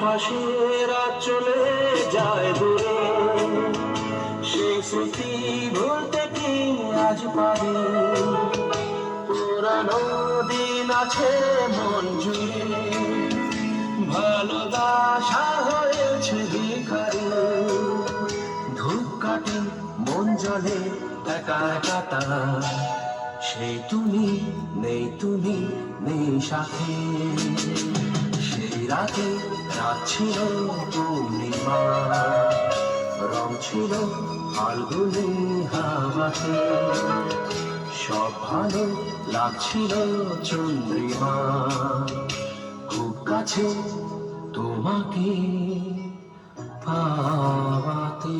ভাসে রাত চলে যায় দূরে, সেই স্মৃতি ভুলতে কি আজ পারি? পুরানো দিন আছে মন জুড়ে, ভালোবাসা হয়েছে ভিখারি। ধূপকাঠি মন জলে একা একা, সেই তুমি নেই, তুমি নেই সাথে। সেই রাতে রাত ছিল পূর্ণিমা, রং ছিল ফাল্গুনি হাওয়াতে, সব ভালো লাগছিল চন্দ্রিমা। খুব কাছে তোমাকে পাওয়াতে।